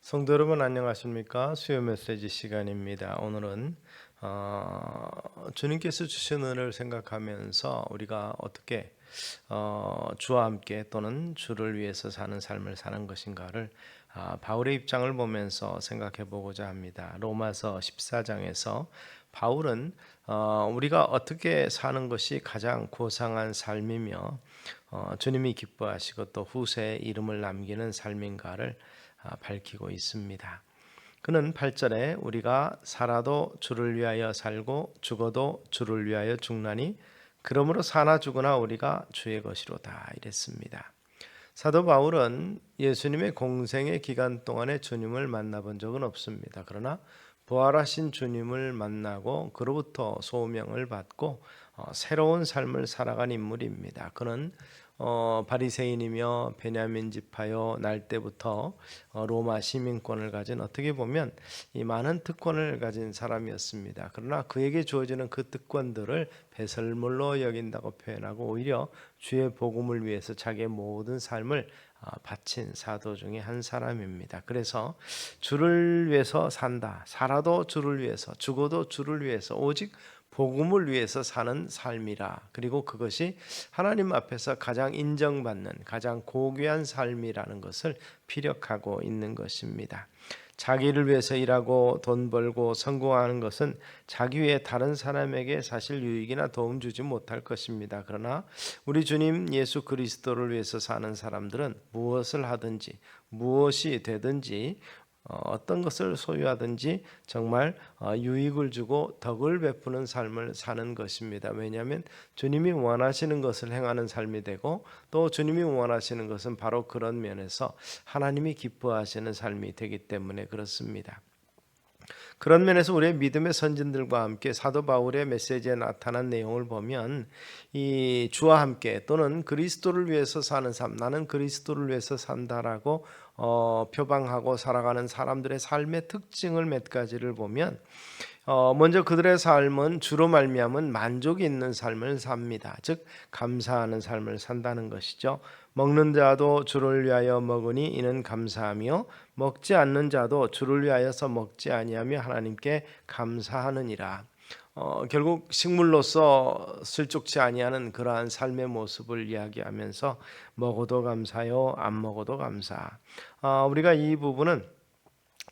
성도 여러분 안녕하십니까? 수요 메시지 시간입니다. 오늘은 주님께서 주신 은혜를 생각하면서 우리가 어떻게 주와 함께 또는 주를 위해서 사는 삶을 사는 것인가를 바울의 입장을 보면서 생각해 보고자 합니다. 로마서 14장에서 바울은 우리가 어떻게 사는 것이 가장 고상한 삶이며 주님이 기뻐하시고 또 후세에 이름을 남기는 삶인가를 밝히고 있습니다. 그는 8절에 우리가 살아도 주를 위하여 살고 죽어도 주를 위하여 죽나니 그러므로 사나 죽으나 우리가 주의 것이로다 이랬습니다. 사도 바울은 예수님의 공생의 기간 동안에 주님을 만나본 적은 없습니다. 그러나 부활하신 주님을 만나고 그로부터 소명을 받고 새로운 삶을 살아간 인물입니다. 그는 바리새인이며 베냐민 지파요 날 때부터 로마 시민권을 가진 어떻게 보면 이 많은 특권을 가진 사람이었습니다. 그러나 그에게 주어지는 그 특권들을 배설물로 여긴다고 표현하고 오히려 주의 복음을 위해서 자기의 모든 삶을 바친 사도 중에 한 사람입니다. 그래서 주를 위해서 산다. 살아도 주를 위해서, 죽어도 주를 위해서, 오직 복음을 위해서 사는 삶이라. 그리고 그것이 하나님 앞에서 가장 인정받는 가장 고귀한 삶이라는 것을 피력하고 있는 것입니다. 자기를 위해서 일하고 돈 벌고 성공하는 것은 자기 외에 다른 사람에게 사실 유익이나 도움 주지 못할 것입니다. 그러나 우리 주님 예수 그리스도를 위해서 사는 사람들은 무엇을 하든지 무엇이 되든지 어떤 것을 소유하든지 정말 유익을 주고 덕을 베푸는 삶을 사는 것입니다. 왜냐하면 주님이 원하시는 것을 행하는 삶이 되고 또 주님이 원하시는 것은 바로 그런 면에서 하나님이 기뻐하시는 삶이 되기 때문에 그렇습니다. 그런 면에서 우리의 믿음의 선진들과 함께 사도 바울의 메시지에 나타난 내용을 보면 이 주와 함께 또는 그리스도를 위해서 사는 삶, 나는 그리스도를 위해서 산다라고 표방하고 살아가는 사람들의 삶의 특징을 몇 가지를 보면 먼저 그들의 삶은 주로 말미암은 만족이 있는 삶을 삽니다. 즉 감사하는 삶을 산다는 것이죠. 먹는 자도 주를 위하여 먹으니 이는 감사하며 먹지 않는 자도 주를 위하여서 먹지 아니하며 하나님께 감사하느니라. 결국 식물로서 슬쩍지 아니하는 그러한 삶의 모습을 이야기하면서 먹어도 감사요 안 먹어도 감사. 우리가 이 부분은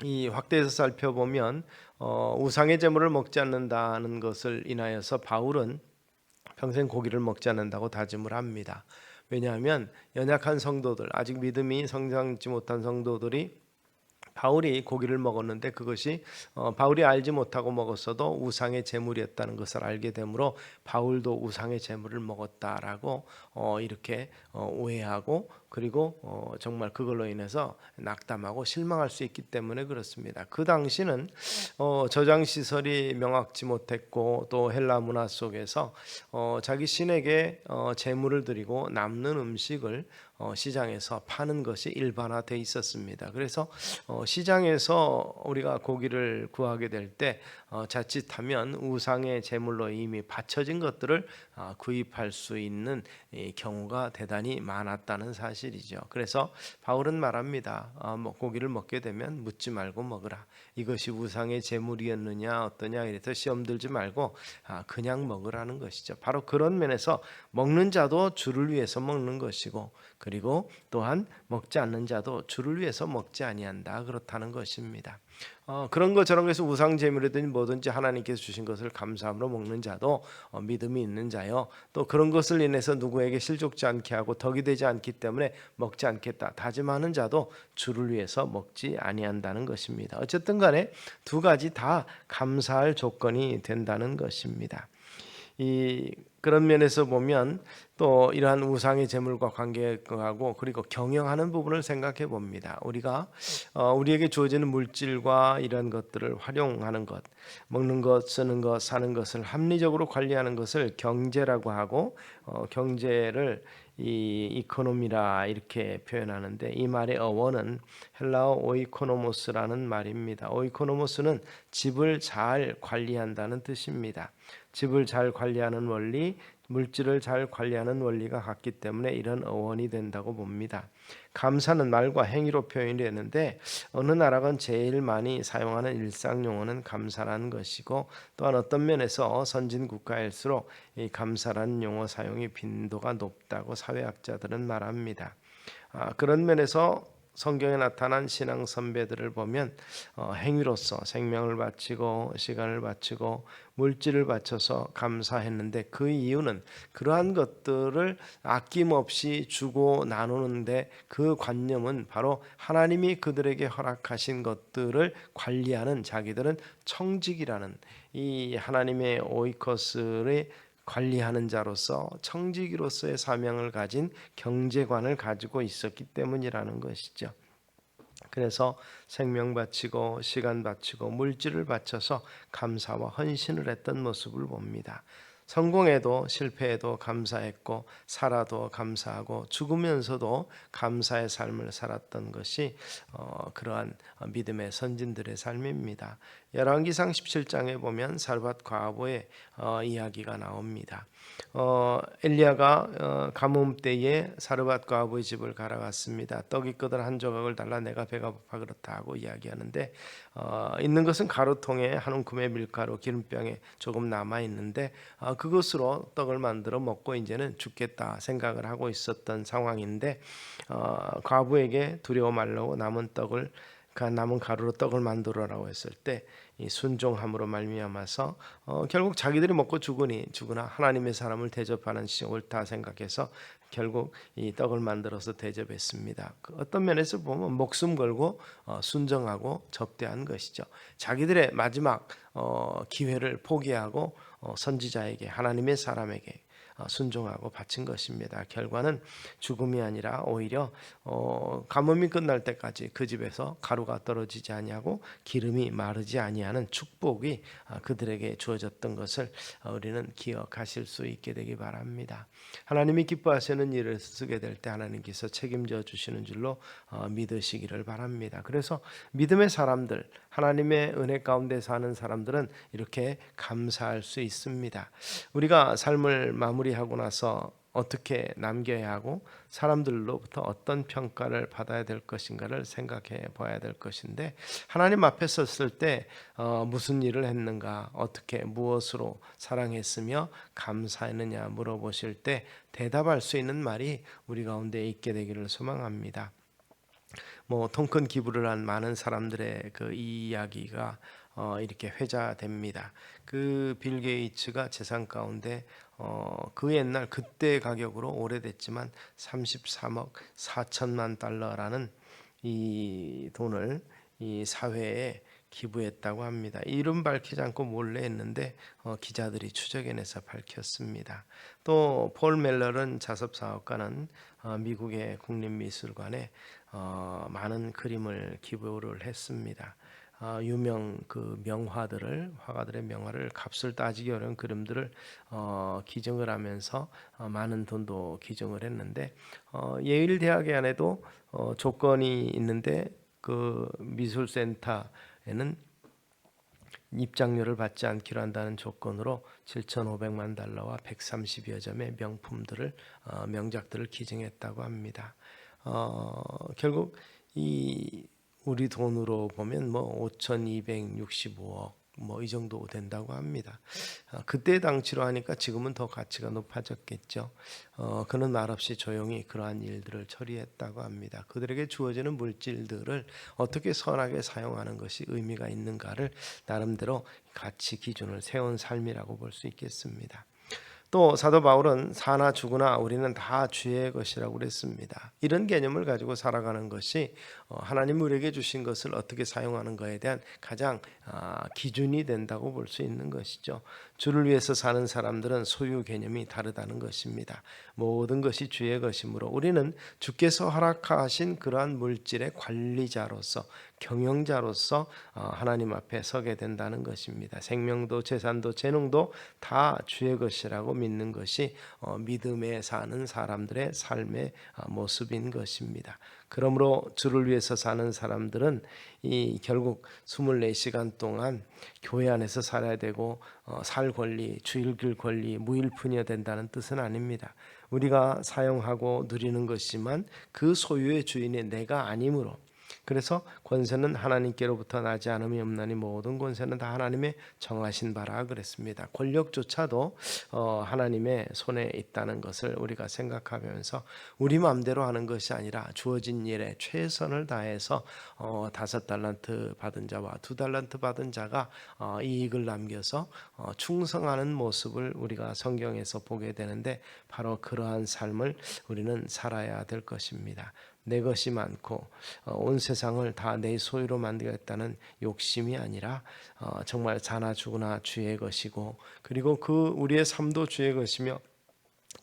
이 확대해서 살펴보면 우상의 제물을 먹지 않는다는 것을 인하여서 바울은 평생 고기를 먹지 않는다고 다짐을 합니다. 왜냐하면 연약한 성도들, 아직 믿음이 성장하지 못한 성도들이 바울이 고기를 먹었는데 그것이 바울이 알지 못하고 먹었어도 우상의 제물이었다는 것을 알게 되므로 바울도 우상의 제물을 먹었다라고 이렇게 오해하고 그리고 정말 그걸로 인해서 낙담하고 실망할 수 있기 때문에 그렇습니다. 그 당시는 저장 시설이 명확지 못했고 또 헬라 문화 속에서 자기 신에게 제물을 드리고 남는 음식을 시장에서 파는 것이 일반화되어 있었습니다. 그래서 시장에서 우리가 고기를 구하게 될 때 자칫하면 우상의 제물로 이미 바쳐진 것들을 구입할 수 있는 경우가 대단히 많았다는 사실이죠. 그래서 바울은 말합니다. 고기를 먹게 되면 묻지 말고 먹으라. 이것이 우상의 제물이었느냐 어떠냐 이래서 시험 들지 말고 그냥 먹으라는 것이죠. 바로 그런 면에서 먹는 자도 주를 위해서 먹는 것이고 그리고 또한 먹지 않는 자도 주를 위해서 먹지 아니한다 그렇다는 것입니다. 그런 것 저런 것에서 우상 제물이든 뭐든지 하나님께서 주신 것을 감사함으로 먹는 자도 믿음이 있는 자요. 또 그런 것을 인해서 누구에게 실족지 않게 하고 덕이 되지 않기 때문에 먹지 않겠다 다짐하는 자도 주를 위해서 먹지 아니한다는 것입니다. 어쨌든 간에 두 가지 다 감사할 조건이 된다는 것입니다. 그런 면에서 보면 또 이러한 우상의 제물과 관계하고 그리고 경영하는 부분을 생각해 봅니다. 우리가 우리에게 주어지는 물질과 이런 것들을 활용하는 것, 먹는 것, 쓰는 것, 사는 것을 합리적으로 관리하는 것을 경제라고 하고 경제를 이 이코노미라 이렇게 표현하는데 이 말의 어원은 헬라어 오이코노모스라는 말입니다. 오이코노모스는 집을 잘 관리한다는 뜻입니다. 집을 잘 관리하는 원리, 물질을 잘 관리하는 원리가 같기 때문에 이런 어원이 된다고 봅니다. 감사는 말과 행위로 표현이 되는데 어느 나라가 제일 많이 사용하는 일상 용어는 감사라는 것이고, 또한 어떤 면에서 선진 국가일수록 이 감사라는 용어 사용이 빈도가 높다고 사회학자들은 말합니다. 그런 면에서 성경에 나타난 신앙 선배들을 보면 행위로서 생명을 바치고 시간을 바치고 물질을 바쳐서 감사했는데, 그 이유는 그러한 것들을 아낌없이 주고 나누는데 그 관념은 바로 하나님이 그들에게 허락하신 것들을 관리하는, 자기들은 청직이라는 이 하나님의 오이코스를 관리하는 자로서 청지기로서의 사명을 가진 경제관을 가지고 있었기 때문이라는 것이죠. 그래서 생명 바치고 시간 바치고 물질을 바쳐서 감사와 헌신을 했던 모습을 봅니다. 성공해도 실패해도 감사했고, 살아도 감사하고, 죽으면서도 감사의 삶을 살았던 것이 그러한 믿음의 선진들의 삶입니다. 열왕기상 17장에 보면 사르밧 과부의 이야기가 나옵니다. 엘리야가 가뭄 때에 사르밧 과부의 집을 가러 갔습니다. 떡 있거든 한 조각을 달라, 내가 배가 고파 그렇다 하고 이야기하는데, 있는 것은 가루통에 한 움큼의 밀가루, 기름병에 조금 남아 있는데 그것으로 떡을 만들어 먹고 이제는 죽겠다 생각을 하고 있었던 상황인데, 과부에게 두려워 말라고 남은 가루로 떡을 만들어라고 했을 때 이 순종함으로 말미암아서 결국 자기들이 먹고 죽으나 하나님의 사람을 대접하는 것이 옳다 생각해서 결국 이 떡을 만들어서 대접했습니다. 어떤 면에서 보면 목숨 걸고 순종하고 접대한 것이죠. 자기들의 마지막 기회를 포기하고 선지자에게, 하나님의 사람에게 순종하고 바친 것입니다. 결과는 죽음이 아니라 오히려 가뭄이 끝날 때까지 그 집에서 가루가 떨어지지 아니하고 기름이 마르지 아니하는 축복이 그들에게 주어졌던 것을 우리는 기억하실 수 있게 되기 바랍니다. 하나님이 기뻐하시는 일을 쓰게 될 때 하나님께서 책임져 주시는 줄로 믿으시기를 바랍니다. 그래서 믿음의 사람들, 하나님의 은혜 가운데 사는 사람들은 이렇게 감사할 수 있습니다. 우리가 삶을 마무리하고 나서 어떻게 남겨야 하고 사람들로부터 어떤 평가를 받아야 될 것인가를 생각해 봐야 될 것인데, 하나님 앞에 섰을 때 무슨 일을 했는가, 어떻게 무엇으로 사랑했으며 감사했느냐 물어보실 때 대답할 수 있는 말이 우리 가운데 있게 되기를 소망합니다. 통큰 기부를 한 많은 사람들의 그 이야기가 이렇게 회자됩니다. 그 빌 게이츠가 재산 가운데 그 옛날 그때 가격으로 오래됐지만 33억 4천만 달러라는 이 돈을 이 사회에 기부했다고 합니다. 이름 밝히지 않고 몰래 했는데 기자들이 추적해내서 밝혔습니다. 또 폴 멜럴은 자섭사업가는 미국의 국립미술관에 많은 그림을 기부를 했습니다. 유명 그 화가들의 명화를 값을 따지기 어려운 그림들을 기증을 하면서 많은 돈도 기증을 했는데, 예일 대학에 안에도 조건이 있는데 그 미술센터에는 입장료를 받지 않기로 한다는 조건으로 7,500만 달러와 130여 점의 명작들을 기증했다고 합니다. 결국 우리 돈으로 보면 5,265억 이 정도 된다고 합니다. 그때 당시로 하니까 지금은 더 가치가 높아졌겠죠. 그는 말없이 조용히 그러한 일들을 처리했다고 합니다. 그들에게 주어지는 물질들을 어떻게 선하게 사용하는 것이 의미가 있는가를 나름대로 가치 기준을 세운 삶이라고 볼 수 있겠습니다. 또 사도 바울은 사나 죽으나 우리는 다 주의 것이라고 그랬습니다. 이런 개념을 가지고 살아가는 것이 하나님 우리에게 주신 것을 어떻게 사용하는 것에 대한 가장 기준이 된다고 볼 수 있는 것이죠. 주를 위해서 사는 사람들은 소유 개념이 다르다는 것입니다. 모든 것이 주의 것이므로 우리는 주께서 허락하신 그러한 물질의 관리자로서, 경영자로서 하나님 앞에 서게 된다는 것입니다. 생명도 재산도 재능도 다 주의 것이라고 믿는 것이 믿음에 사는 사람들의 삶의 모습인 것입니다. 그러므로 주를 위해서 사는 사람들은 결국 24시간 동안 교회 안에서 살아야 되고 살 권리, 즐길 권리, 무일푼이어야 된다는 뜻은 아닙니다. 우리가 사용하고 누리는 것이지만 그 소유의 주인이 내가 아니므로, 그래서 권세는 하나님께로부터 나지 않음이 없나니 모든 권세는 다 하나님의 정하신 바라 그랬습니다. 권력조차도 하나님의 손에 있다는 것을 우리가 생각하면서 우리 마음대로 하는 것이 아니라 주어진 일에 최선을 다해서 5달란트 받은 자와 2달란트 받은 자가 이익을 남겨서 충성하는 모습을 우리가 성경에서 보게 되는데, 바로 그러한 삶을 우리는 살아야 될 것입니다. 내 것이 많고 온 세상을 다 내 소유로 만들겠다는 욕심이 아니라 정말 사나 죽으나 주의 것이고, 그리고 그 우리의 삶도 주의 것이며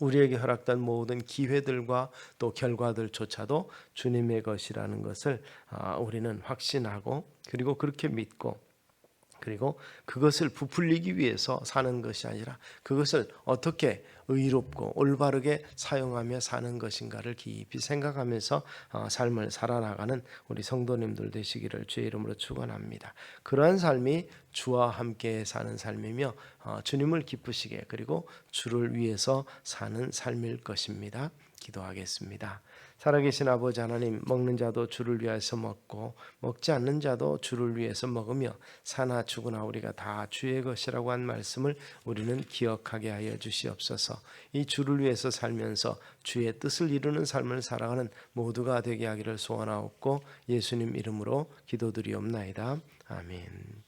우리에게 허락된 모든 기회들과 또 결과들조차도 주님의 것이라는 것을 우리는 확신하고, 그리고 그렇게 믿고, 그리고 그것을 부풀리기 위해서 사는 것이 아니라 그것을 어떻게 의롭고 올바르게 사용하며 사는 것인가를 깊이 생각하면서 삶을 살아나가는 우리 성도님들 되시기를 주의 이름으로 축원합니다. 그러한 삶이 주와 함께 사는 삶이며 주님을 기쁘시게, 그리고 주를 위해서 사는 삶일 것입니다. 기도하겠습니다. 살아계신 아버지 하나님, 먹는 자도 주를 위해서 먹고 먹지 않는 자도 주를 위해서 먹으며 사나 죽으나 우리가 다 주의 것이라고 한 말씀을 우리는 기억하게 하여 주시옵소서. 이 주를 위해서 살면서 주의 뜻을 이루는 삶을 살아가는 모두가 되게 하기를 소원하옵고 예수님 이름으로 기도드리옵나이다. 아멘.